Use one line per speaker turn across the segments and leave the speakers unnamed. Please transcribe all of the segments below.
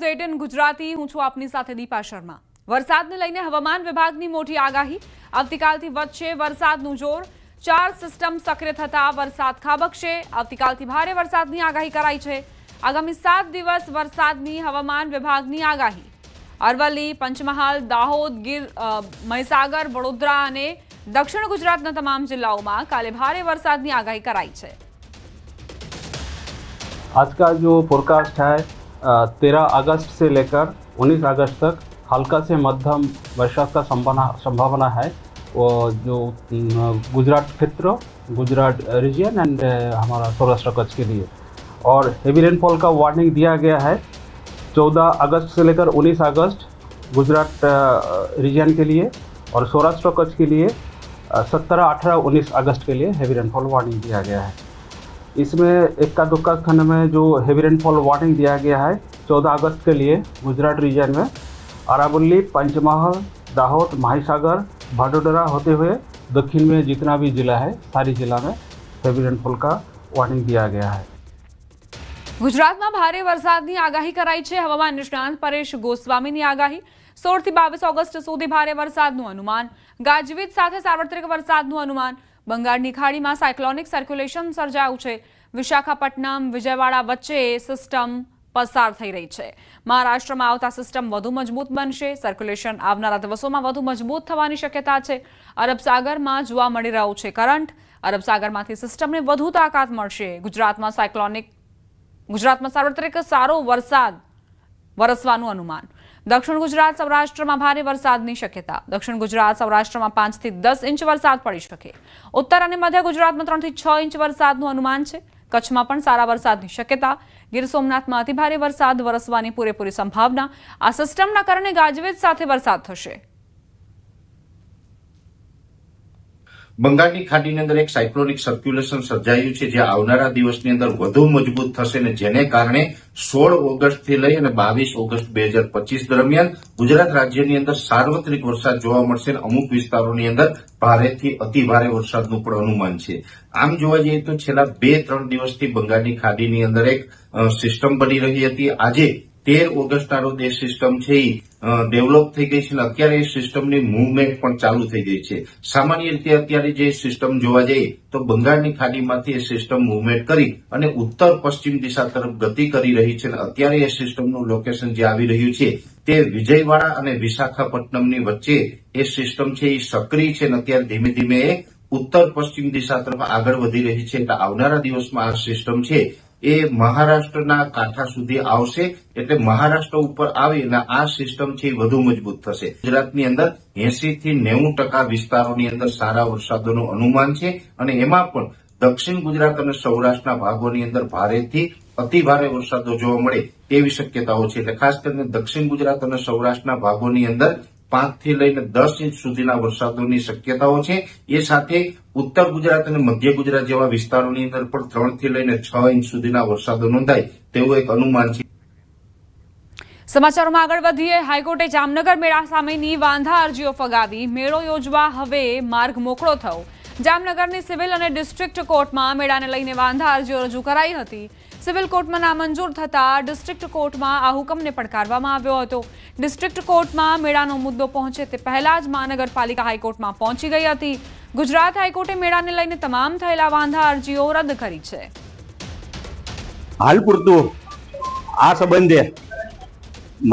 News 18 Gujarati હું છું આપની સાથે દીપા શર્મા। વરસાદને લઈને હવામાન વિભાગની મોટી આગાહી। આવતીકાલથી વધશે વરસાદનું જોર। 4 સિસ્ટમ સક્રિય થતા વરસાદ ખાબકશે। આવતીકાલથી ભારે વરસાદની આગાહી કરાઈ છે। આગામી 7 દિવસ વરસાદની હવામાન વિભાગની આગાહી। અરવલ્લી, પંચમહાલ, દાહોદ, ગીર, મહીસાગર, વડોદરા અને દક્ષિણ ગુજરાતના તમામ જિલ્લાઓમાં કાલે ભારે વરસાદની આગાહી કરાઈ છે।
आज का जो फोरकास्ट है 13 अगस्त से लेकर 19 अगस्त तक हल्का से मध्यम वर्षा का संभावना है। वो जो गुजरात क्षेत्र, गुजरात रीजन एंड हमारा सौराष्ट्र कच्छ के लिए, और हेवी रेनफॉल का वार्निंग दिया गया है 14 अगस्त से लेकर 19 अगस्त गुजरात रीजन के लिए, और सौराष्ट्र कच्छ के लिए 17, 18, 19 अगस्त के लिए हेवी रेनफॉल वार्निंग दिया गया है। इसमें इक्का दुक्का खंड में जो हेवी रेनफॉल वार्निंग दिया गया है 14 अगस्त के लिए गुजरात रीजन में अरावली, पंचमहाल, दाहोद, महीसागर, वडोदरा होते हुए दक्षिण में जितना भी जिला है सारी जिला में हेवी रेनफॉल का वार्निंग दिया गया है।
ગુજરાતમાં ભારે વરસાદની આગાહી કરાઈ છે। હવામાન નિષ્ણાંત પરેશ ગોસ્વામીની આગાહી। 16 થી 22 ઓગસ્ટ સુધી ભારે વરસાદનું અનુમાન। ગાજવીજ સાથે સાર્વત્રિક વરસાદનું અનુમાન। બંગાળની ખાડીમાં સાયક્લોનિક સર્ક્યુલેશન સર્જાયું છે। વિશાખાપટ્ટનમ, વિજયવાડા વચ્ચે સિસ્ટમ પસાર થઈ રહી છે। મહારાષ્ટ્રમાં આવતા સિસ્ટમ વધુ મજબૂત બનશે। સર્ક્યુલેશન આવનારા દિવસોમાં વધુ મજબૂત થવાની શક્યતા છે। અરબ સાગરમાં જોવા મળી રહ્યું છે કરંટ। અરબ સાગરમાંથી સિસ્ટમને વધુ તાકાત મળશે। ગુજરાતમાં સાર્વત્રિક સારો વરસાદ વરસવાનું અનુમાન। દક્ષિણ ગુજરાત, સૌરાષ્ટ્રમાં ભારે વરસાદની શક્યતા। દક્ષિણ ગુજરાત, સૌરાષ્ટ્રમાં 5 થી 10 ઇંચ વરસાદ પડી શકે। ઉત્તર અને મધ્ય ગુજરાતમાં 3 થી 6 ઇંચ વરસાદનું અનુમાન છે। કચ્છમાં પણ સારા વરસાદની શક્યતા। ગીર સોમનાથમાં અતિભારે વરસાદ વરસવાની પૂરેપૂરી સંભાવના। આ સિસ્ટમના કારણે ગાજવીજ સાથે વરસાદ થશે।
બંગાળની ખાડીની અંદર એક સાયક્લોનિક સર્ક્યુલેશન સર્જાયું છે, જે આવનારા દિવસની અંદર વધુ મજબૂત થશે અને જેને કારણે 16 ઓગસ્ટથી લઈ અને 22 ઓગસ્ટ 2025 દરમિયાન ગુજરાત રાજ્યની અંદર સાર્વત્રિક વરસાદ જોવા મળશે અને અમુક વિસ્તારોની અંદર ભારેથી અતિભારે વરસાદનું પણ અનુમાન છે। આમ જોવા જઈએ તો છેલ્લા 2-3 દિવસથી બંગાળની ખાડીની અંદર એક સિસ્ટમ બની રહી હતી। આજે 13 ઓગસ્ટના રોજ એ સિસ્ટમ છે ડેવલપ થઈ ગઈ છે અને અત્યારે એ સિસ્ટમની મૂવમેન્ટ પણ ચાલુ થઈ ગઈ છે। સામાન્ય રીતે અત્યારે જે સિસ્ટમ જોવા જઈએ તો બંગાળની ખાડીમાંથી એ સિસ્ટમ મૂવમેન્ટ કરી અને ઉત્તર પશ્ચિમ દિશા તરફ ગતિ કરી રહી છે અને અત્યારે એ સિસ્ટમનું લોકેશન જે આવી રહ્યું છે તે વિજયવાડા અને વિશાખાપટ્ટનમની વચ્ચે એ સિસ્ટમ છે એ સક્રિય છે અને અત્યારે ધીમે ધીમે એ ઉત્તર પશ્ચિમ દિશા તરફ આગળ વધી રહી છે। એટલે આવનારા દિવસમાં આ સિસ્ટમ છે એ મહારાષ્ટ્રના કાંઠા સુધી આવશે। એટલે મહારાષ્ટ્ર ઉપર આવી અને આ સિસ્ટમ છે વધુ મજબૂત થશે। ગુજરાતની અંદર 80 થી 90% વિસ્તારોની અંદર સારા વરસાદોનું અનુમાન છે અને એમાં પણ દક્ષિણ ગુજરાત અને સૌરાષ્ટ્રના ભાગોની અંદર ભારેથી અતિભારે વરસાદો જોવા મળે તેવી શક્યતાઓ છે। એટલે ખાસ કરીને દક્ષિણ ગુજરાત અને સૌરાષ્ટ્રના ભાગોની અંદર 5 થી લઈને 10 ઇંચ સુધીના વરસાદોની શક્યતાઓ છે। એ સાથે ઉત્તર ગુજરાત અને મધ્ય ગુજરાત જેવા વિસ્તારોની અંદર પણ 3 થી લઈને 6 ઇંચ સુધીના વરસાદો નોંધાય તેવું એક અનુમાન છે।
સમાચારોમાં આગળ વધીએ। હાઈકોર્ટે જામનગર મેળા સામેની વાંધા અરજીઓ ફગાવી। મેળો યોજવા હવે માર્ગ મોકળો થયો। જામનગરની સિવિલ અને ડિસ્ટ્રિક્ટ કોર્ટમાં મેળાને લઈને વાંધા અરજીઓ રજૂ કરાઈ હતી। સિવિલ કોર્ટમાં નામંજૂર થતા ડિસ્ટ્રિક્ટ કોર્ટમાં આ હુકમને પડકારવામાં આવ્યો હતો। ડિસ્ટ્રિક્ટ કોર્ટમાં મેળાનો મુદ્દો પહોંચે તે પહેલા જ મહાનગરપાલિકા હાઈકોર્ટમાં પહોંચી ગઈ હતી। ગુજરાત હાઈકોર્ટે મેળાને લઈને તમામ થયેલા વાંધા અરજીઓ રદ કરી છે।
હાલ પૂરતું આ સંબંધે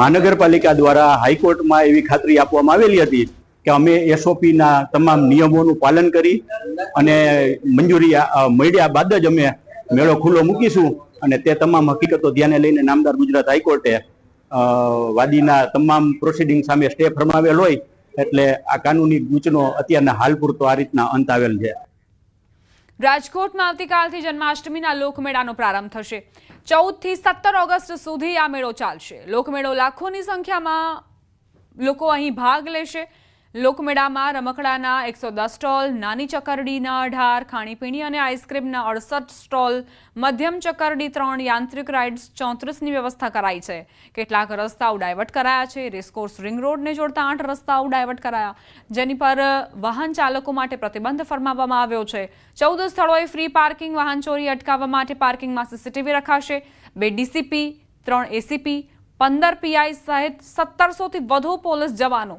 મહાનગરપાલિકા દ્વારા હાઈકોર્ટમાં એવી ખાતરી આપવામાં આવેલી હતી કે અમે એસઓપીના તમામ નિયમોનું પાલન કરી અને મંજૂરી મળ્યા બાદ જ અમે મેળો ખુલ્લો મૂકીશું અને તે તમામ હકીકતો ધ્યાને લઈને નામદાર ગુજરાત હાઈકોર્ટે વાદીના તમામ પ્રોસિડિંગ સામે સ્ટે ફરમાવેલ હોય એટલે આ કાનૂની ગૂંચનો અત્યારના હાલ પૂરતો આ રીતના અંત આવેલ છે।
રાજકોટમાં આવતીકાલથી જન્માષ્ટમીના લોકમેળાનો પ્રારંભ થશે। 14 થી 17 ઓગસ્ટ સુધી આ મેળો ચાલશે। લોકમેળો લાખોની સંખ્યામાં લોકો અહીં ભાગ લેશે। લોકમેળામાં રમકડાના 110 સ્ટોલ, નાની ચકરડીના 18, ખાણીપીણી અને આઈસ્ક્રીમના 68 સ્ટોલ, મધ્યમ ચકરડી 3, યાંત્રિક રાઇડ્સ 34ની વ્યવસ્થા કરાઈ છે। કેટલાક રસ્તાઓ ડાયવર્ટ કરાયા છે। રેસકોર્સ રિંગ રોડને જોડતા 8 રસ્તાઓ ડાયવર્ટ કરાયા, જેની પર વાહન ચાલકો માટે પ્રતિબંધ ફરમાવવામાં આવ્યો છે। 14 સ્થળોએ ફ્રી પાર્કિંગ, વાહન ચોરી અટકાવવા માટે પાર્કિંગમાં સીસીટીવી રખાશે। 2 ડીસીપી, 3 એસીપી, 15 પીઆઈ સહિત 1700થી વધુ પોલીસ જવાનો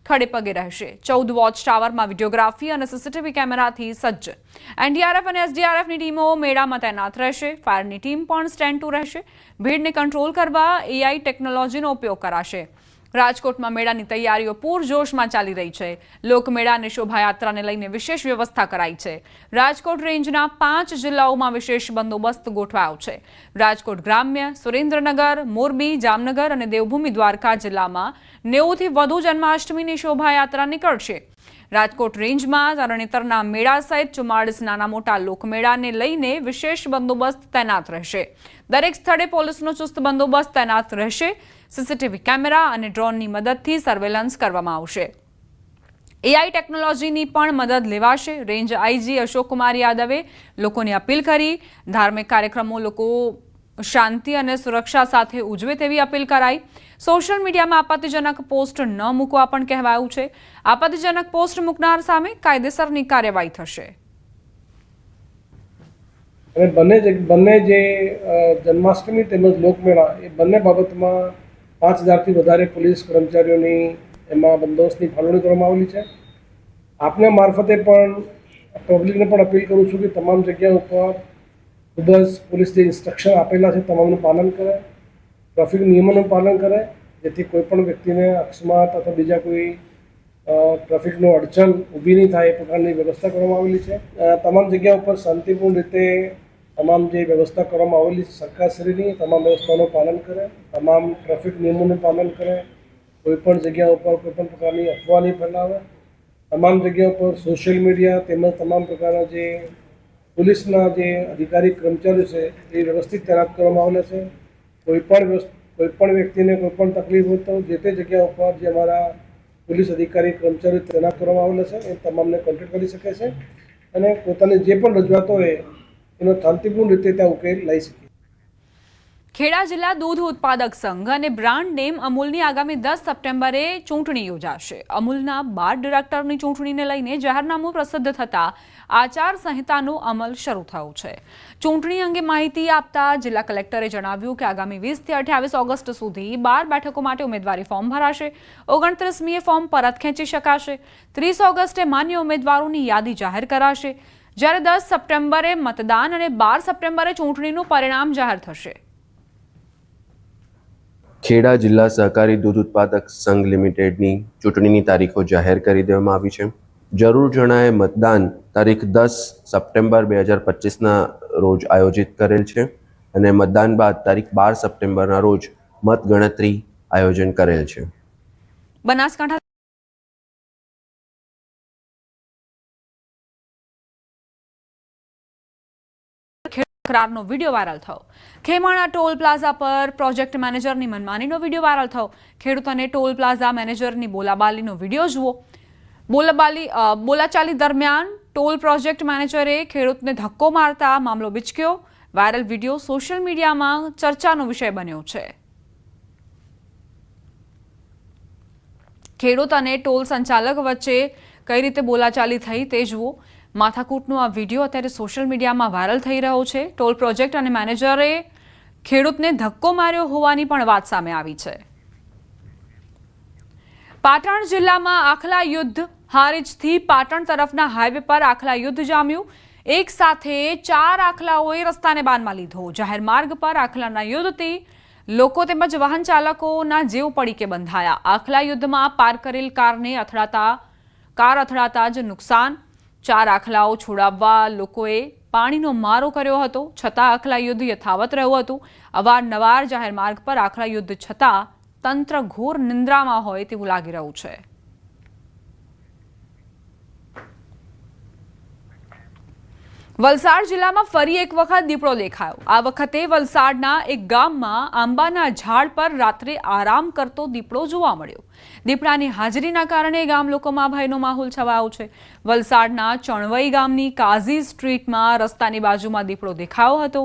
ખડે પગે રહેશે. 14 વોચ ટાવરમાં વિડીયોગ્રાફી અને સીસીટીવી કેમેરાથી સજ્જ. એનડીઆરએફ અને એસડીઆરએફની ટીમો મેળામાં તૈનાત રહેશે. ફાયરની ટીમ પણ સ્ટેન્ડ ટુ રહેશે. ભીડને કંટ્રોલ કરવા એઆઈ ટેકનોલોજીનો ઉપયોગ કરાશે. રાજકોટમાં મેળાની તૈયારીઓ પૂરજોશમાં ચાલી રહી છે. લોકમેળા અને શોભાયાત્રાને લઈને વિશેષ વ્યવસ્થા કરાઈ છે. રાજકોટ રેન્જના 5 જિલ્લાઓમાં વિશેષ બંદોબસ્ત ગોઠવાયો છે. રાજકોટ ગ્રામ્ય, સુરેન્દ્રનગર, મોરબી, જામનગર અને દેવભૂમિ દ્વારકા જિલ્લામાં 90થી વધુ જન્માષ્ટમીની શોભાયાત્રા નીકળશે. રાજકોટ રેન્જમાં તરણેતરના મેળા સહિત 44 નાના મોટા લોકમેળાને લઈને વિશેષ બંદોબસ્ત તૈનાત રહેશે. દરેક સ્થળે પોલીસનો ચુસ્ત બંદોબસ્ત તૈનાત રહેશે. સીસીટીવી કેમેરા અને ડ્રોનની મદદથી સર્વેલન્સ કરવામાં આવશે. એઆઈ ટેકનોલોજીની પણ મદદ લેવાશે. રેન્જ આઈજી અશોકકુમાર યાદવે લોકોને અપીલ કરી. ધાર્મિક કાર્યક્રમો લોકો શાંતિ અને સુરક્ષા સાથે ઉજવે તેવી અપીલ કરાઈ. સોશિયલ મીડિયામાં આપત્તિજનક પોસ્ટ ન મૂકવા પણ કહેવાયું છે. આપત્તિજનક પોસ્ટ મૂકનાર સામે કાયદેસરની કાર્યવાહી થશે.
અને બંને જે જન્માષ્ટમી તેમજ લોકમેળા એ બંને બાબતમાં 5000થી વધારે પોલીસ કર્મચારીઓની એમાં બંદોબસ્તની ફાળવણી કરવામાં આવેલી છે. આપને મારફતે પણ પબ્લિકને પણ અપીલ કરું છું કે તમામ જગ્યા ઉપર ખૂબ જ પોલીસ જે ઇન્સ્ટ્રક્શન આપેલા છે તમામનું પાલન કરે, ટ્રાફિક નિયમોનું પાલન કરે, જેથી કોઈપણ વ્યક્તિને અકસ્માત અથવા બીજા કોઈ ટ્રાફિકનો અડચણ ઊભી નહીં થાય એ પ્રકારની વ્યવસ્થા કરવામાં આવેલી છે. તમામ જગ્યા ઉપર શાંતિપૂર્ણ રીતે તમામ જે વ્યવસ્થા કરવામાં આવેલી છે સરકારશ્રીની તમામ વ્યવસ્થાઓનું પાલન કરે, તમામ ટ્રાફિક નિયમોનું પાલન કરે, કોઈપણ જગ્યા ઉપર કોઈપણ પ્રકારની અફવા નહીં ફેલાવે, તમામ જગ્યા ઉપર સોશિયલ મીડિયા તેમજ તમામ પ્રકારના જે પોલીસના જે અધિકારી કર્મચારીઓ છે એ વ્યવસ્થિત તૈનાત કરવામાં આવેલા છે. કોઈપણ વ્યક્તિને કોઈપણ તકલીફ હોય તો જે તે જગ્યા ઉપર જે અમારા પોલીસ અધિકારી કર્મચારીઓ તૈનાત કરવામાં આવેલા છે એ તમામને કોન્ટેક્ટ કરી શકે છે અને પોતાની જે પણ રજૂઆતો હોય એનો શાંતિપૂર્ણ રીતે ત્યાં ઉકેલ લઈ શકે.
ખેડા જિલ્લા દૂધ ઉત્પાદક સંઘ અને બ્રાન્ડ નેમ અમૂલની આગામી 10 સપ્ટેમ્બરે ચૂંટણી યોજાશે. અમૂલના 12 ડિરેક્ટરની ચૂંટણીને લઈને જાહેરનામું પ્રસિદ્ધ થતાં આચાર સંહિતાનો અમલ શરૂ થયો છે. ચૂંટણી અંગે માહિતી આપતા જિલ્લા કલેક્ટરે જણાવ્યું કે આગામી 20થી 28 ઓગસ્ટ સુધી 12 બેઠકો માટે ઉમેદવારી ફોર્મ ભરાશે. 29મીએ ફોર્મ પરત ખેંચી શકાશે. 30 ઓગસ્ટે માન્ય ઉમેદવારોની યાદી જાહેર કરાશે. જ્યારે 10 સપ્ટેમ્બરે મતદાન અને 12 સપ્ટેમ્બરે ચૂંટણીનું પરિણામ જાહેર થશે.
ખેડા જિલ્લા સહકારી દૂધ ઉત્પાદક સંઘ લિમિટેડની ચૂંટણીની તારીખો જાહેર કરી દેવામાં આવી છે. જરૂર જણાયે મતદાન તારીખ 10 સપ્ટેમ્બર 2025ના રોજ આયોજિત કરેલ છે અને મતદાન બાદ તારીખ 12 સપ્ટેમ્બરના રોજ મતગણતરી આયોજન કરેલ છે.
બનાસકાંઠા તકરારનો વિડીયો વાયરલ થયો. ખેમાણા ટોલ પ્લાઝા પર પ્રોજેક્ટ મેનેજરની મનમાનીનો વિડીયો વાયરલ થયો. ખેડૂતોને ટોલ પ્લાઝા મેનેજરની બોલાબાલીનો વિડીયો જુઓ. બોલાચાલી દરમિયાન ટોલ પ્રોજેક્ટ મેનેજરે ખેડૂતને ધક્કો મારતા મામલો બિચક્યો. વાયરલ વિડીયો સોશિયલ મીડિયામાં ચર્ચાનો વિષય બન્યો છે. ખેડૂત અને ટોલ સંચાલક વચ્ચે કઈ રીતે બોલાચાલી થઈ તે જુઓ. માથાકૂટનો આ વિડીયો અત્યારે સોશિયલ મીડિયામાં વાયરલ થઈ રહ્યો છે. ટોલ પ્રોજેક્ટ અને મેનેજરે ખેડૂતને ધક્કો માર્યો હોવાની પણ વાત સામે આવી છે. પાટણ જિલ્લામાં આખલા યુદ્ધ. હારીજથી પાટણ તરફના હાઈવે પર આખલા યુદ્ધ જામ્યું. એક સાથે 4 આખલાઓએ રસ્તાને બાનમાં લીધો. જાહેર માર્ગ પર આખલાના યુદ્ધથી લોકો તેમજ વાહન ચાલકોના જીવ પડીકે બંધાયા. આખલા યુદ્ધમાં પાર કરેલ કાર અથડાતા જ નુકસાન. 4 આખલાઓ છોડાવવા લોકોએ પાણીનો મારો કર્યો હતો, છતાં આખલા યુદ્ધ યથાવત રહ્યું હતું. અવારનવાર જાહેર માર્ગ પર આખલા યુદ્ધ છતાં તંત્ર ઘોર નિંદ્રામાં હોય તેવું લાગી રહ્યું છે. વલસાડ જિલ્લામાં ફરી એક વખત દીપડો દેખાયો. આ વખતે વલસાડના એક ગામમાં આંબાના ઝાડ પર રાત્રે આરામ કરતો દીપડો જોવા મળ્યો. દીપડાની હાજરીના કારણે ગામ લોકોમાં ભયનો માહોલ છવાયો છે. વલસાડના ચણવઈ ગામની કાઝી સ્ટ્રીટમાં રસ્તાની બાજુમાં દીપડો દેખાયો હતો.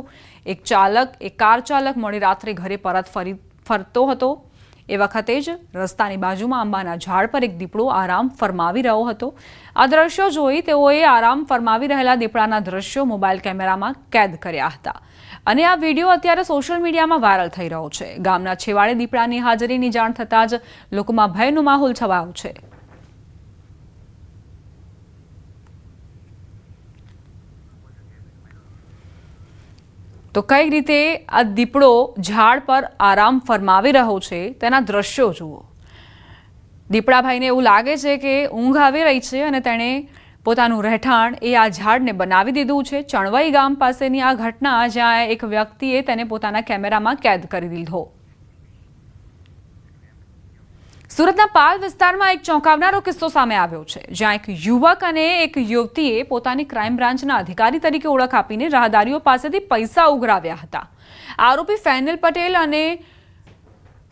એક કાર ચાલક મોડી રાત્રે ઘરે પરત ફરતો હતો. એ વખતે જ રસ્તાની બાજુમાં આંબાના ઝાડ પર એક દીપડો આરામ ફરમાવી રહ્યો હતો. આ દ્રશ્યો જોઈ તેઓએ આરામ ફરમાવી રહેલા દીપડાના દ્રશ્યો મોબાઈલ કેમેરામાં કેદ કર્યા હતા અને આ વિડીયો અત્યારે સોશિયલ મીડિયામાં વાયરલ થઈ રહ્યો છે. ગામના છેવાડે દીપડાની હાજરીની જાણ થતાં જ લોકોમાં ભયનો માહોલ છવાયો છે. તો કઈ રીતે આ દીપડો ઝાડ પર આરામ ફરમાવી રહ્યો છે તેના દ્રશ્યો જુઓ. દીપડાભાઈને એવું લાગે છે કે ઊંઘ આવી રહી છે અને તેણે પોતાનું રહેઠાણ એ આ ઝાડને બનાવી દીધું છે. ચણવાઈ ગામ પાસેની આ ઘટના જ્યાં એક વ્યક્તિએ તેને પોતાના કેમેરામાં કેદ કરી દીધો. સુરતના પાલ વિસ્તારમાં એક ચોંકાવનારો કિસ્સો સામે આવ્યો છે, જ્યાં એક યુવક અને એક યુવતીએ પોતાની ક્રાઇમ બ્રાન્ચના અધિકારી તરીકે ઓળખ આપીને રાહદારીઓ પાસેથી પૈસા ઉઘરાવ્યા હતા. આરોપી ફૈનલ પટેલ અને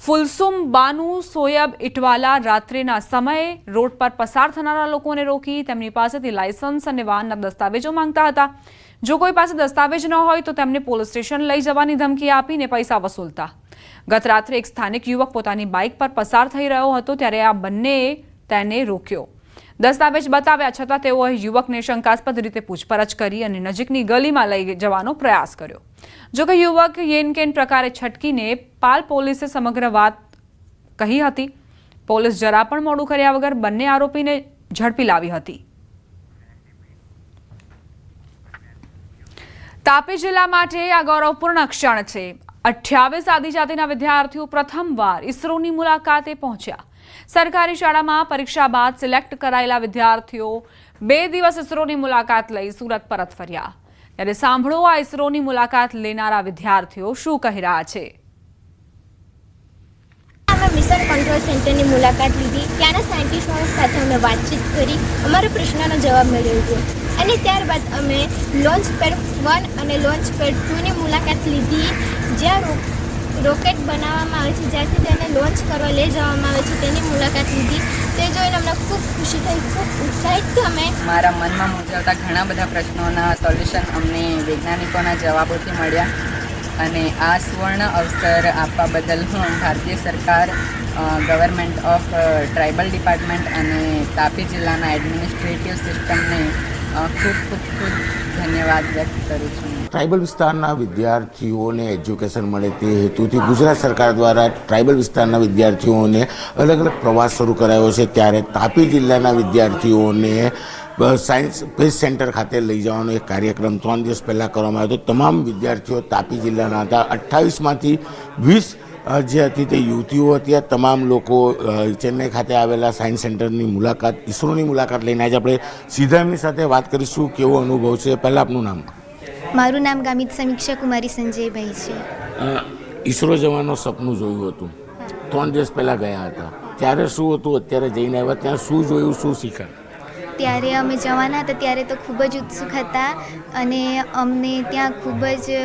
ફુલસુમ બાનુ સોયબ ઇટવાલા રાત્રિના સમયે રોડ પર પસાર થનારા લોકોને રોકી તેમની પાસેથી લાયસન્સ અને વાહનના દસ્તાવેજો માંગતા હતા. જો કોઈ પાસે દસ્તાવેજ ન હોય તો તેમને પોલીસ સ્ટેશન લઈ જવાની ધમકી આપીને પૈસા વસૂલતા. ગત રાત્રે એક સ્થાનિક યુવક પોતાની બાઇક પર પસાર થઈ રહ્યો હતો ત્યારે આ બંનેએ તેને રોક્યો. દસ્તાવેજ બતાવ્યા છતાં તેઓએ યુવકને શંકાસ્પદ રીતે પૂછપરછ કરી અને નજીકની ગલીમાં લઈ જવાનો પ્રયાસ કર્યો. જોકે યુવક યેનકેન પ્રકારે છટકીને પાલ પોલીસે સમગ્ર વાત કહી હતી. પોલીસ જરા પણ મોડું કર્યા વગર બંને આરોપીને ઝડપી લાવી હતી. તાપી જિલ્લા માટે આ ગૌરવપૂર્ણ ક્ષણ છે. 28 આદિજાતિના વિદ્યાર્થીઓ પ્રથમવાર ઇસરોની મુલાકાતે પહોંચ્યા. સરકારી શાળામાં પરીક્ષા બાદ સિલેક્ટ કરાયેલા વિદ્યાર્થીઓ 2 દિવસ ઇસરોની મુલાકાત લઈ સુરત પરત ફર્યા. ત્યારે સાંભળો આ ઇસરોની મુલાકાત લેનારા વિદ્યાર્થીઓ શું કહી રહ્યા છે.
અમે મિશન કંટ્રોલ સેન્ટરની મુલાકાત લીધી. ત્યાંના સાયન્ટિસ્ટો સાથે અમે વાતચીત કરી, અમારા પ્રશ્નનો જવાબ મેળવ્યો અને ત્યારબાદ અમે લોન્ચ પેડ 1 અને લોન્ચ પેડ 2ની મુલાકાત લીધી, જ્યાં રોકેટ બનાવવામાં આવે છે, જ્યાંથી તેને લોન્ચ કરવા લઈ જવામાં આવે છે તેની મુલાકાત લીધી. તે જોઈને અમને ખૂબ ખુશી થઈ, ખૂબ ઉત્સાહિત અમે.
મારા મનમાં મૂંઝવતા ઘણા બધા પ્રશ્નોના સોલ્યુશન અમને વૈજ્ઞાનિકોના જવાબોથી મળ્યા અને આ સુવર્ણ અવસર આપવા બદલ હું ભારતીય સરકાર, ગવર્મેન્ટ ઓફ ટ્રાઇબલ ડિપાર્ટમેન્ટ અને તાપી જિલ્લાના એડમિનિસ્ટ્રેટિવ સિસ્ટમને ખૂબ ખૂબ ખૂબ ધન્યવાદ વ્યક્ત કરું છું.
ટ્રાઇબલ વિસ્તારના વિદ્યાર્થીઓને એજ્યુકેશન મળે તે હેતુથી ગુજરાત સરકાર દ્વારા ટ્રાઇબલ વિસ્તારના વિદ્યાર્થીઓને અલગ અલગ પ્રવાસ શરૂ કરાયો છે. ત્યારે તાપી જિલ્લાના વિદ્યાર્થીઓને સાયન્સ સ્પેસ સેન્ટર ખાતે લઈ જવાનો એક કાર્યક્રમ 3 દિવસ પહેલાં કરવામાં આવ્યો હતો. તમામ વિદ્યાર્થીઓ તાપી જિલ્લાના હતા. 28માંથી 20 જે હતી તે યુવતીઓ હતી. આ તમામ લોકો ચેન્નઈ ખાતે આવેલા સાયન્સ સેન્ટરની મુલાકાત, ઇસરોની મુલાકાત લઈને આજે આપણે સીધા એમની સાથે વાત કરીશું કેવો અનુભવ છે. પહેલાં આપનું નામ?
મારું નામ ગામિત સમીક્ષા કુમારી સંજયભાઈ છે.
ઈસરો જવાનું સપનું જોયું હતું, 3 દિવસ પહેલાં ગયા હતા, ત્યારે શું હતું? અત્યારે જઈને આવ્યા ત્યાં શું જોયું, શું શીખ્યા?
ત્યારે અમે જવાના હતા ત્યારે તો ખૂબ જ ઉત્સુક હતા અને અમને ત્યાં ખૂબ જ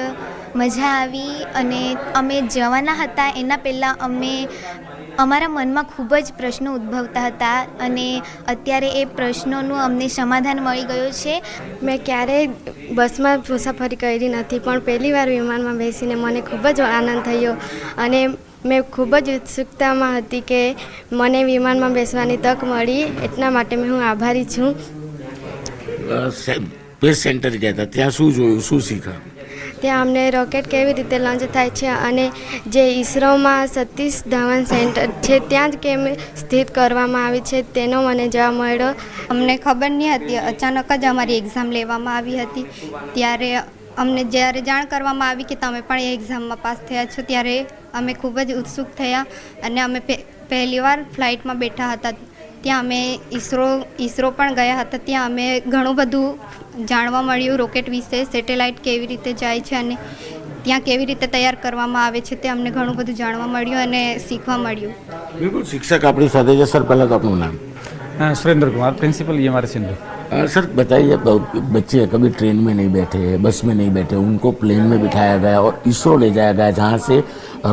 મજા આવી. અને અમે જવાના હતા એના પહેલાં અમારા મનમાં ખૂબ જ પ્રશ્નો ઉદ્ભવતા હતા અને અત્યારે એ પ્રશ્નોનું અમને સમાધાન મળી ગયું છે.
મેં ક્યારેય બસમાં મુસાફરી કરી નથી, પણ પહેલી વાર વિમાનમાં બેસીને મને ખૂબ જ આનંદ થયો અને મેં ખૂબ જ ઉત્સુકતામાં હતી કે મને વિમાનમાં બેસવાની તક મળી. એટલા માટે હું આભારી છું.
સ્પેસ સેન્ટર ગયા હતા ત્યાં શું જોયું, શું શીખ્યા?
ત્યાં અમને રોકેટ કેવી રીતે લોન્ચ થાય છે અને જે ઇસરોમાં સતીશ ધવન સેન્ટર છે ત્યાં જ કેમ સ્થિત કરવામાં આવી છે તેનો મને જવાબ મળ્યો.
અમને ખબર નહીં હતી, અચાનક જ અમારી એક્ઝામ લેવામાં આવી હતી. ત્યારે અમને જ્યારે જાણ કરવામાં આવી કે તમે પણ એ એક્ઝામમાં પાસ થયા છો ત્યારે અમે ખૂબ જ ઉત્સુક થયા અને અમે પહેલીવાર ફ્લાઇટમાં બેઠા હતા. ત્યાં અમે ઇસરો પણ ગયા હતા. ત્યાં અમે ઘણું બધું જાણવા મળ્યું રોકેટ વિશે, સેટેલાઇટ કેવી રીતે જાય છે અને ત્યાં કેવી રીતે તૈયાર કરવામાં આવે છે તે અમને ઘણું બધું જાણવા મળ્યું અને શીખવા મળ્યું.
बिल्कुल शिक्षक अपनी साथ है सर. पहला तो अपना नाम?
सुरेंद्र कुमार, प्रिंसिपल ये हमारे सिंधु.
सर बताइए, बच्चे कभी ट्रेन में नहीं बैठे, बस में नहीं बैठे, उनको प्लेन में बिठाया गया और इसरो ले जाया गया जहाँ से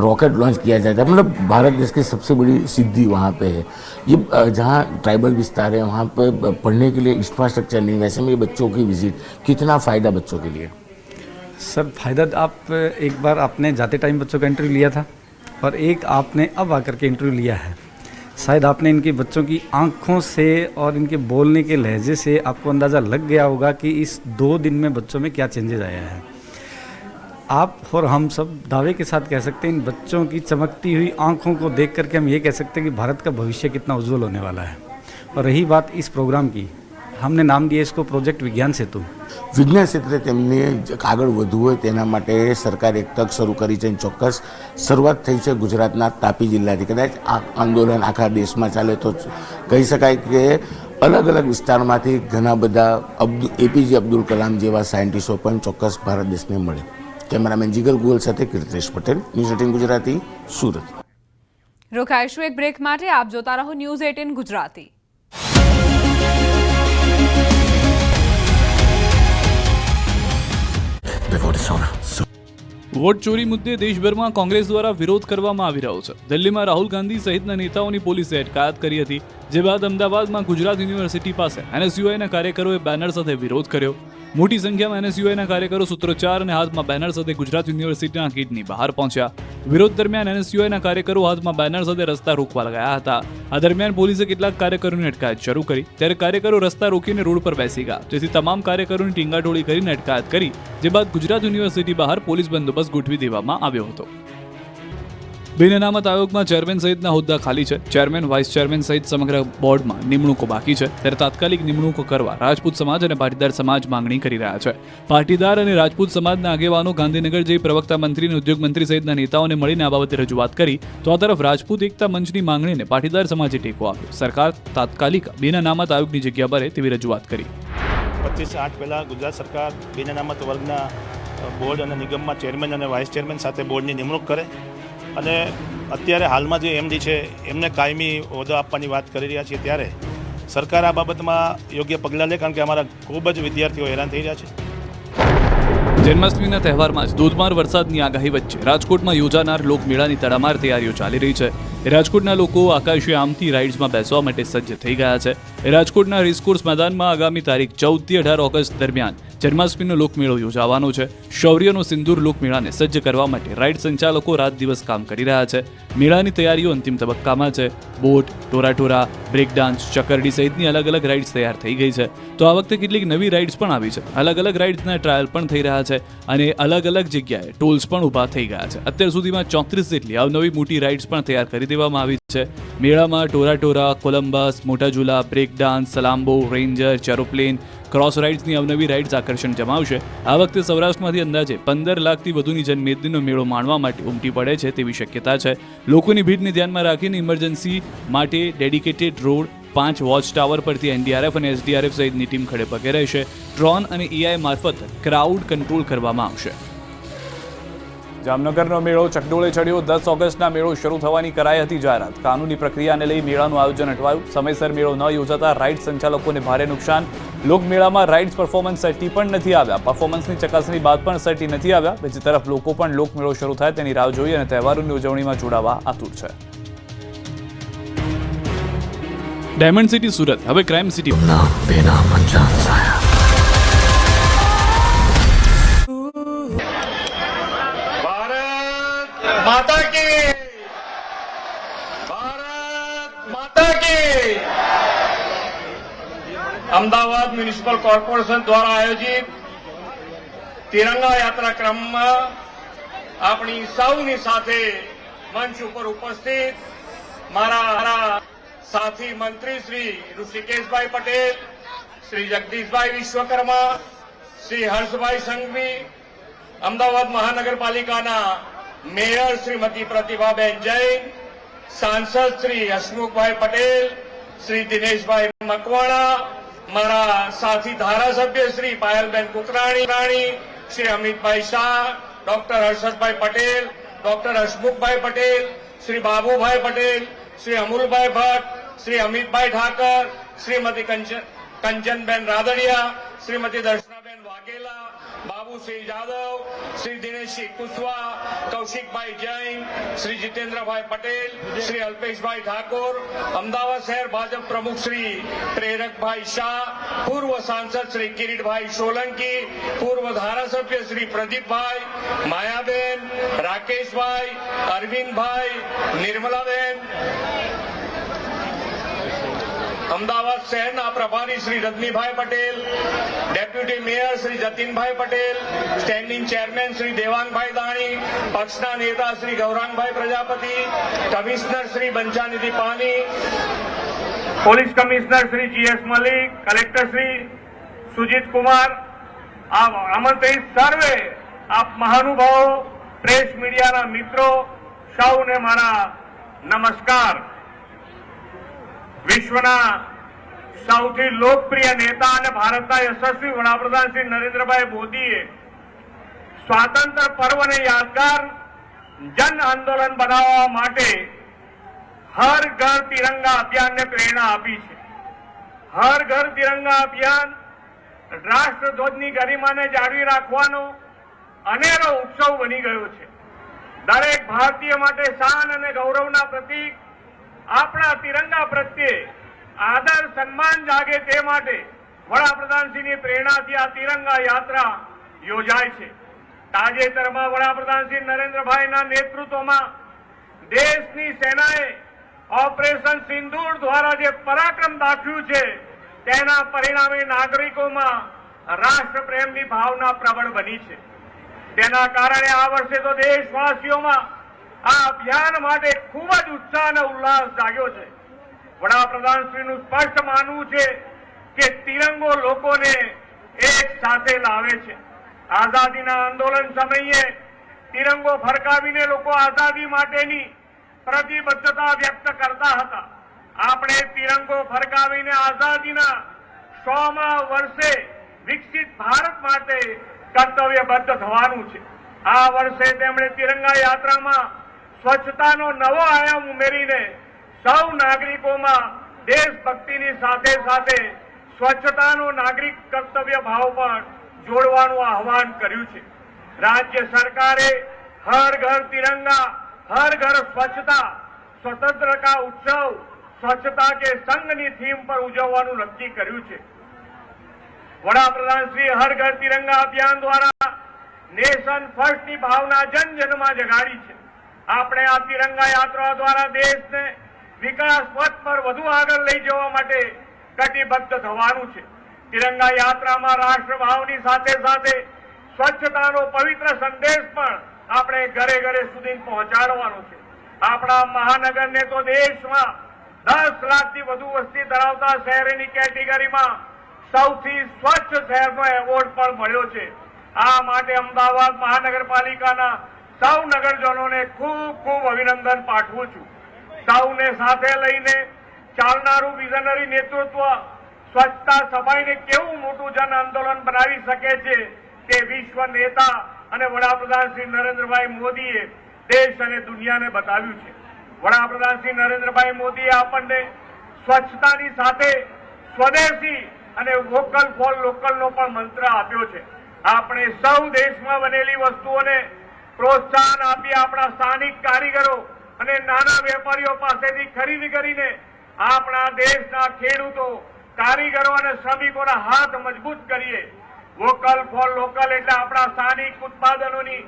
रॉकेट लॉन्च किया जाता है. मतलब भारत देश की सबसे बड़ी सिद्धि वहाँ पे है. ये जहाँ ट्राइबल विस्तार है वहाँ पे पढ़ने के लिए इंफ्रास्ट्रक्चर नहीं, वैसे में बच्चों की विजिट, कितना फ़ायदा बच्चों के लिए?
सर फायदा आप एक बार आपने जाते टाइम बच्चों का इंटरव्यू लिया था और एक आपने अब आकर के इंटरव्यू लिया है। शायद आपने इनके बच्चों की आंखों से और इनके बोलने के लहजे से आपको अंदाज़ा लग गया होगा कि इस 2 दिन में बच्चों में क्या चेंजेस आया है। आप और हम सब दावे के साथ कह सकते हैं इन बच्चों की चमकती हुई आंखों को देख करके हम ये कह सकते हैं कि भारत का भविष्य कितना उज्जवल होने वाला है। और रही बात इस प्रोग्राम की, हमने नाम दिया इसको प्रोजेक्ट विज्ञान सेतु।
વિજ્ઞાન ક્ષેત્રે તેમને આગળ વધવું હોય તેના માટે સરકારે એક તક શરૂ કરી છે. ચોક્કસ શરૂઆત થઈ છે ગુજરાતના તાપી જિલ્લાથી. કદાચ આ આંદોલન આખા દેશમાં ચાલે તો કહી શકાય કે અલગ અલગ વિસ્તારમાંથી ઘણા બધા એપીજે અબ્દુલ કલામ જેવા સાયન્ટિસ્ટો પણ ચોક્કસ ભારત દેશને મળે. કેમેરામેન જીગર ગુગલ સાથે કીર્તેશ પટેલ, ન્યૂઝ 18 ગુજરાતી, સુરત.
રોકાઈશું એક બ્રેક માટે. આપ જોતા રહો ન્યૂઝ 18 ગુજરાતી.
વોટ ચોરી મુદ્દે દેશભરમાં કોંગ્રેસ દ્વારા વિરોધ કરવામાં આવી રહ્યો છે. દિલ્હીમાં રાહુલ ગાંધી સહિતના નેતાઓની પોલીસે અટકાયત કરી હતી, જે બાદ અમદાવાદમાં ગુજરાત યુનિવર્સિટી પાસે એનએસયુઆઈના કાર્યકરોએ બેનર સાથે વિરોધ કર્યો. મોટી સંખ્યામાં એનએસયુઆઈના કાર્યકરો સૂત્રોચ્ચાર અને હાથમાં બેનર સાથે ગુજરાત યુનિવર્સિટીના ગેટની બહાર પહોંચ્યા. વિરોધ દરમિયાન એનએસયુઆઈના કાર્યકરો હાથમાં બેનર સાથે રસ્તા રોકવા લગાયા હતા. આ દરમિયાન પોલીસે કેટલાક કાર્યકરોની અટકાયત શરૂ કરી, ત્યારે કાર્યકરો રસ્તા રોકીને રોડ પર બેસી ગયા, જેથી તમામ કાર્યકરોની ટીંગાટોળી કરીને અટકાયત કરી, જે બાદ ગુજરાત યુનિવર્સિટી બહાર પોલીસ બંદોબસ્ત ગોઠવી દેવામાં આવ્યો હતો. બિન અનામત આયોગમાં ચેરમેન સહિતના હોદ્દા ખાલી છે. ચેરમેન, વાઇસ ચેરમેન સહિત સમગ્ર બોર્ડમાં નિમણૂકો બાકી છે, ત્યારે તાત્કાલિક નિમણૂકો કરવા રાજપૂત સમાજ અને પાટીદાર સમાજ માંગણી કરી રહ્યા છે. પાટીદાર અને રાજપૂત સમાજના આગેવાનો ગાંધીનગર જઈ પ્રવક્તા મંત્રી અને ઉદ્યોગ મંત્રી સહિતના નેતાઓને મળીને આ બાબતે રજૂઆત કરી, તો આ તરફ રાજપૂત એકતા મંચની માંગણીને પાટીદાર સમાજે ટેકો આપ્યો. સરકાર તાત્કાલિક બિન અનામત આયોગની જગ્યા ભરે તેવી રજૂઆત કરી.
25/8 પહેલાં ગુજરાત સરકાર બિન અનામત વર્ગના બોર્ડ અને નિગમમાં ચેરમેન અને વાઇસ ચેરમેન સાથે બોર્ડની નિમણૂક કરે, અને અત્યારે હાલમાં જે એમડી છે એમને કાયમી હોદ્દો આપવાની વાત કરી રહ્યા છીએ, ત્યારે સરકાર આ બાબતમાં યોગ્ય પગલાં લે, કારણ કે અમારા ખૂબ જ વિદ્યાર્થીઓ હેરાન થઈ રહ્યા છે.
જન્માષ્ટમીના તહેવારમાં જ ધોધમાર વરસાદની આગાહી વચ્ચે રાજકોટમાં યોજાનાર લોકમેળાની તડામાર તૈયારીઓ ચાલી રહી છે. રાજકોટના લોકો આકાશી આમથી રાઇડ્સમાં બેસવા માટે સજ્જ થઈ ગયા છે. રાજકોટના રેસકોર્સ મેદાનમાં આગામી તારીખ 14 થી 18 ઓગસ્ટ દરમિયાન જન્માષ્ટમીનો લોકમેળો યોજાવાનો છે. શૌર્યનો સિંદૂર લોકમેળાને સજ્જ કરવા માટે રાઇડ સંચાલકો રાત દિવસ કામ કરી રહ્યા છે. મેળાની તૈયારીઓ અંતિમ તબક્કામાં છે. બોટ, ટોરાટોરા, બ્રેક ડાન્સ, ચકરડી સહિતની અલગ અલગ રાઇડ્સ તૈયાર થઈ ગઈ છે. તો આ વખતે કેટલીક નવી રાઇડ્સ પણ આવી છે. અલગ અલગ રાઇડ્સના ટ્રાયલ પણ થઈ રહ્યા છે, અને અલગ અલગ જગ્યાએ ટોલ્સ પણ ઊભા થઈ ગયા છે. અત્યાર સુધીમાં 34 જેટલી અવનવી મોટી રાઇડ્સ પણ તૈયાર કરી દેવામાં આવી છે. મેળામાં ટોરાટોરા, કોલંબસ, મોટા ઝૂલા, બ્રેક ડાન્સ, સલામ્બો, રેન્જર, ચેરોપ્લેન, ક્રોસ રાઇડ્સની અવનવી રાઇડ્સ આકર્ષણ જમાવશે. આ વખતે સૌરાષ્ટ્રમાંથી અંદાજે 15 લાખથી વધુની જનમેદનીનો મેળો માણવા માટે ઉમટી પડે છે તેવી શક્યતા છે. લોકોની ભીડને ધ્યાનમાં રાખીને ઇમરજન્સી માટે ડેડિકેટેડ રોડ, 5 વોચ ટાવર પરથી એનડીઆરએફ અને એસડીઆરએફ સહિતની ટીમ ખડે પગે રહેશે. ડ્રોન અને એઆઈ મારફત ક્રાઉડ કંટ્રોલ કરવામાં આવશે. જામનગરનો મેળો ચકડોળે ચડ્યો. 10 ઓગસ્ટના મેળો શરૂ થવાની કરાઈ હતી જાહેરાત. કાનૂની પ્રક્રિયાને લઈ મેળાનું આયોજન અટવાયું. સમયસર મેળો ન યોજાતા રાઇડ સંચાલકોને ભારે નુકસાન. લોકમેળામાં રાઇડ્સ પરફોર્મન્સ સર્ટી પણ નથી આવ્યા. પરફોર્મન્સની ચકાસણી બાદ પણ સર્ટી નથી આવ્યા. બીજી તરફ લોકો પણ લોકમેળો શરૂ થાય તેની રાહ જોઈ અને તહેવારોની ઉજવણીમાં જોડાવા આતુર છે. ડાયમંડ સિટી સુરત હવે ક્રાઇમ સિટી.
माता की भारत माता की अमदावाद म्युनिसिपल कॉर्पोरेशन द्वारा आयोजित तिरंगा યાત્રા ક્રમમાં આપણી સૌની સાથે મંચ ઉપર ઉપસ્થિત મારા સાથી મંત્રી શ્રી ઋષિકેશભાઈ પટેલ, શ્રી જગદીશભાઈ વિશ્વકર્મા, શ્રી હર્ષભાઈ સંઘવી, અમદાવાદ મહાનગરપાલિકાના મેયર શ્રીમતી પ્રતિભાબેન જૈન, સાંસદ શ્રી હસમુખભાઈ પટેલ, શ્રી દિનેશભાઈ મકવાણા, મારા સાથી ધારાસભ્ય શ્રી પાયલબેન કુકરાણી, શ્રી અમિતભાઈ શાહ, ડોક્ટર હર્ષદભાઈ પટેલ, ડોક્ટર હસમુખભાઈ પટેલ, શ્રી બાબુભાઈ પટેલ, શ્રી અમુલભાઈ ભટ્ટ, શ્રી અમિતભાઈ ઠાકર, શ્રીમતી કંચનબેન રાદડિયા, શ્રીમતી દર્શનાબેન વાઘેલા, બાબુ બાબુસિંહ જાદવ, શ્રી દિનેશસિંહ કુશવા, કૌશિકભાઈ જૈન, શ્રી જીતેન્દ્રભાઈ પટેલ, શ્રી અલ્પેશભાઈ ઠાકોર, અમદાવાદ શહેર ભાજપ પ્રમુખ શ્રી પ્રેરકભાઈ શાહ, પૂર્વ સાંસદ શ્રી કિરીટભાઈ સોલંકી, પૂર્વ ધારાસભ્ય શ્રી પ્રદીપભાઈ, માયાબેન, રાકેશભાઈ, અરવિંદભાઈ, નિર્મલાબેન, અમદાવાદ શહેરના પ્રભારી શ્રી રજનીભાઈ પટેલ, ડેપ્યુટી મેયર શ્રી જતીનભાઈ પટેલ, સ્ટેન્ડિંગ ચેરમેન શ્રી દેવાંગભાઈ દાણી, પક્ષના નેતા શ્રી ગૌરાંગભાઈ પ્રજાપતિ, કમિશનર શ્રી બંચાનિધિ પાની, police commissioner Shri GS Malik, collector Shri Sujit Kumar, આમંત્રિત સર્વે આપ મહાનુભાવો, પ્રેસ મીડિયાના મિત્રો, સૌને મારા નમસ્કાર. વિશ્વના સૌથી લોકપ્રિય નેતા અને ભારતના યશસ્વી વડાપ્રધાન શ્રી નરેન્દ્રભાઈ મોદીએ સ્વાતંત્ર્ય પર્વને યાદગાર જન આંદોલન બનાવવા માટે હર ઘર તિરંગા અભિયાનને પ્રેરણા આપી છે. હર ઘર તિરંગા અભિયાન રાષ્ટ્રધ્વજની ગરિમાને જાળવી રાખવાનો અનેરો ઉત્સવ બની ગયો છે. દરેક ભારતીય માટે શાન અને ગૌરવના પ્રતીક આપણા તિરંગા પ્રત્યે આદર સન્માન જાગે તે માટે વડાપ્રધાનશ્રીની પ્રેરણાથી આ તિરંગા યાત્રા યોજાય છે. તાજેતરમાં વડાપ્રધાન શ્રી નરેન્દ્રભાઈના નેતૃત્વમાં દેશની સેનાએ ઓપરેશન સિંદૂર દ્વારા જે પરાક્રમ દાખવ્યું છે તેના પરિણામે નાગરિકોમાં રાષ્ટ્રપ્રેમની ભાવના પ્રબળ બની છે. તેના કારણે આ વર્ષે તો દેશવાસીઓમાં આ અભિયાન માટે ખૂબ જ ઉત્સાહ અને ઉલ્લાસ જાગ્યો છે. વડાપ્રધાનશ્રીનું સ્પષ્ટ માનવું છે કે તિરંગો લોકોને એક સાથે લાવે છે. આઝાદીના આંદોલન સમયે તિરંગો ફરકાવીને લોકો આઝાદી માટેની પ્રતિબદ્ધતા વ્યક્ત કરતા હતા. આપણે તિરંગો ફરકાવીને આઝાદીના 100મા વર્ષે વિકસિત ભારત માટે કર્તવ્યબદ્ધ થવાનું છે. આ વર્ષે તેમણે તિરંગા યાત્રામાં સ્વચ્છતાનો નવો આયામ ઉમેરીને સૌ નાગરિકોમાં દેશભક્તિની સાથે સાથે સ્વચ્છતાનો નાગરિક કર્તવ્ય ભાવ પણ જોડવાનું આહવાન કર્યું છે. રાજ્ય સરકારે હર ઘર તિરંગા હર ઘર સ્વચ્છતા સ્વતંત્રતા ઉત્સવ સ્વચ્છતા કે સંઘની થીમ પર ઉજવવાનું નક્કી કર્યું છે. વડાપ્રધાન શ્રી હર ઘર તિરંગા અભિયાન દ્વારા નેશન ફર્સ્ટની ભાવના જન જનમાં જગાડી છે. આપણે આ તિરંગા યાત્રા દ્વારા દેશને વિકાસ પથ પર વધુ આગળ લઈ જવા માટે કટિબદ્ધ થવાનું છે. તિરંગા યાત્રામાં રાષ્ટ્રભાવની સાથે સાથે સ્વચ્છતાનો પવિત્ર સંદેશ પણ આપણે ઘરે ઘરે સુધી પહોંચાડવાનો છે. આપણા મહાનગરને તો દેશમાં 10 લાખથી વધુ વસ્તી ધરાવતા શહેરની કેટેગરીમાં સૌથી સ્વચ્છ શહેરનો એવોર્ડ પણ મળ્યો છે. આ માટે અમદાવાદ મહાનગરપાલિકાના સૌ નગરજનોને ખૂબ ખૂબ અભિનંદન પાઠવું છું. સૌને સાથે લઈને ચાલનારું વિઝનરી નેતૃત્વ સ્વચ્છતા સફાઈને કેવું મોટું જન આંદોલન બનાવી શકે છે તે વિશ્વ નેતા અને વડાપ્રધાન શ્રી નરેન્દ્રભાઈ મોદીએ દેશ અને દુનિયાને બતાવ્યું છે. વડાપ્રધાન શ્રી નરેન્દ્રભાઈ મોદીએ આપણને સ્વચ્છતાની સાથે સ્વદેશી અને વોકલ ફોર લોકલનો પણ મંત્ર આપ્યો છે. આપણે સૌ દેશમાં બનેલી વસ્તુઓને પ્રોત્સાહન આપી આપણા સ્થાનિક કારીગરો અને નાના વેપારીઓ પાસેથી ખરીદી કરીને આપણા દેશના ખેડૂતો કારીગરો અને શ્રમિકોના હાથ મજબૂત કરીએ. વોકલ ફોર લોકલ એટલે આપણા સ્થાનિક ઉત્પાદનોની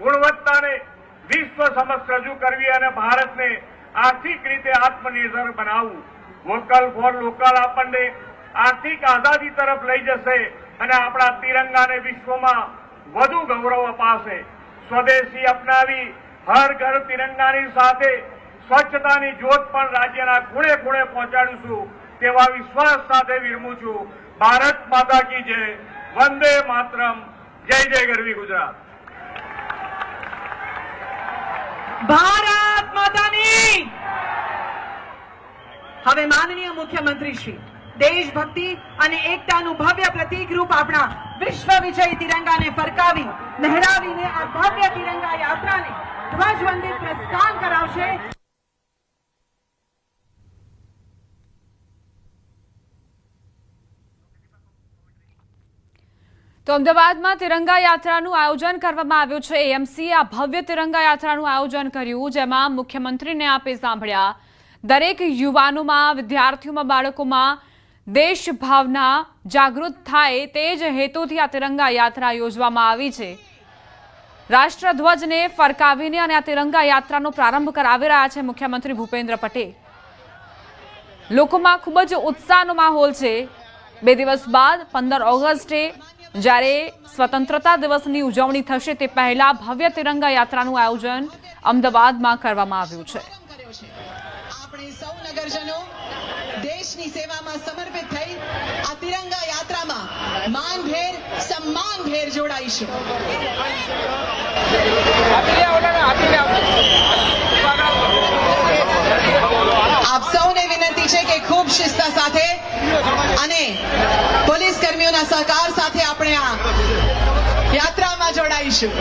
ગુણવત્તાને વિશ્વ સમક્ષ રજૂ કરવી અને ભારતને આર્થિક રીતે આત્મનિર્ભર બનાવવું. વોકલ ફોર લોકલ આપણને આર્થિક આઝાદી તરફ લઈ જશે અને આપણા તિરંગાને વિશ્વમાં વધુ ગૌરવ અપાશે. સ્વદેશી અપનાવી હર ઘર તિરંગાની સાથે સ્વચ્છતાની જ્યોત પણ રાજ્યના ખૂણે ખૂણે પહોંચાડીશું તેવા વિશ્વાસ સાથે વિરમું છું. ભારત માતા કી જય. વંદે માતરમ. જય જય ગરવી ગુજરાત.
ભારત માતાની. હવે માનનીય મુખ્યમંત્રી શ્રી દેશભક્તિ અને એકતાનું ભવ્ય પ્રતીક રૂપ આપણા વિશ્વ વિજય તિરંગાને ફરકાવી લહેરાવીને આ ભવ્ય તિરંગા યાત્રાને ધ્વજવંદિત પ્રસ્થાન કરાવશે.
તો તો અમદાવાદમાં તિરંગા યાત્રાનું આયોજન કરવામાં આવ્યું છે. એએમસીએ આ ભવ્ય તિરંગા યાત્રાનું આયોજન કર્યું, જેમાં મુખ્યમંત્રીને આપે સાંભળ્યા. દરેક યુવાનોમાં, વિદ્યાર્થીઓમાં, બાળકોમાં દેશ ભાવના જાગૃત થાય તે જ હેતુથી આ તિરંગા યાત્રા યોજવામાં આવી છે. રાષ્ટ્રધ્વજને ફરકાવીને અને આ તિરંગા યાત્રાનો પ્રારંભ કરાવી રહ્યા છે મુખ્યમંત્રી ભૂપેન્દ્ર પટેલ. લોકોમાં ખૂબ જ ઉત્સાહનો માહોલ છે. 2 દિવસ બાદ 15 ઓગસ્ટે જ્યારે સ્વતંત્રતા દિવસની ઉજવણી થશે તે પહેલા ભવ્ય તિરંગા યાત્રાનું આયોજન અમદાવાદમાં કરવામાં આવ્યું છે.
આપણે સૌ નગરજનો દેશની સેવામાં સમર્પિત થઈ આ તિરંગા યાત્રામાં માનભેર સન્માનભેર જોડાઈશું. આપ સૌને વિનંતી છે કે ખૂબ શિસ્ત સાથે અને પોલીસ કર્મીઓના સહકાર સાથે આપણે આ યાત્રામાં જોડાઈશું.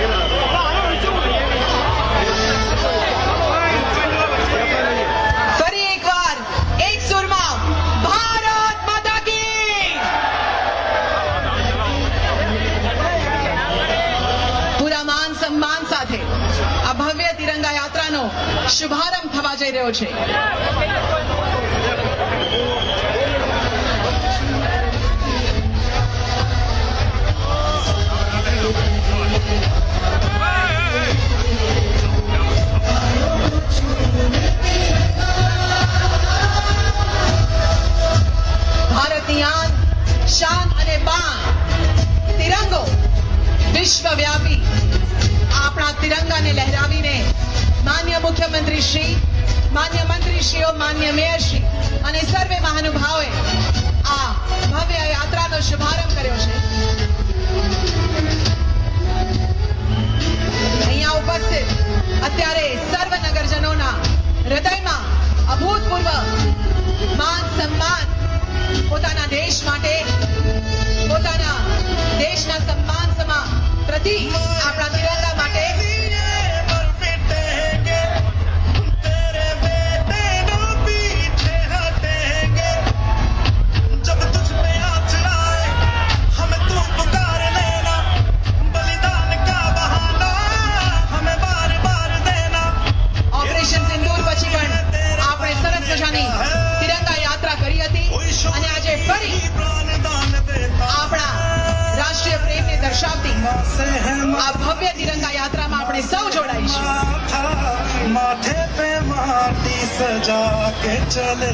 ફરી એકવાર એક સુરમાં ભારત માતા કી. પૂરા માન સન્માન સાથે આ ભવ્ય તિરંગા યાત્રાનો શુભારંભ થવા જઈ રહ્યો છે. ભારતની આન, શાન અને બાન તિરંગો વિશ્વવ્યાપી આપણા તિરંગાને લહેરાવીને માન્ય મુખ્યમંત્રી શ્રી, માન્ય મંત્રીશ્રીઓ, માન્ય મેયરશ્રી અને સર્વે મહાનુભાવોએ આ ભવ્ય યાત્રાનો શુભારંભ કર્યો છે. અહીંયા ઉપસ્થિત અત્યારે સર્વ નગરજનોના હૃદયમાં અભૂતપૂર્વ માન સન્માન પોતાના દેશ માટે, પોતાના દેશના સન્માન સમા પ્રતિક આપણા તિરંગા માટે ઓપરેશન સિંદૂર પછી પણ આપણે સરસ મજાની તિરંગા યાત્રા કરી હતી અને આજે ફરી આપણા રાષ્ટ્રીય પ્રેમને દર્શાવતી આ ભવ્ય તિરંગા યાત્રામાં આપણે સૌ જોડાઈશું.
माथे पे माटी सजा के चले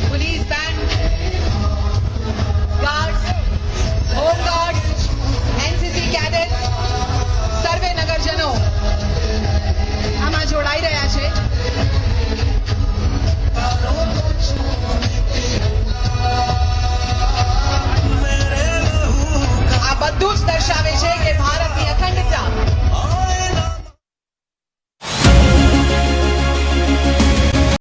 पुलिस बैंड, गार्ड्स, होमगार्ड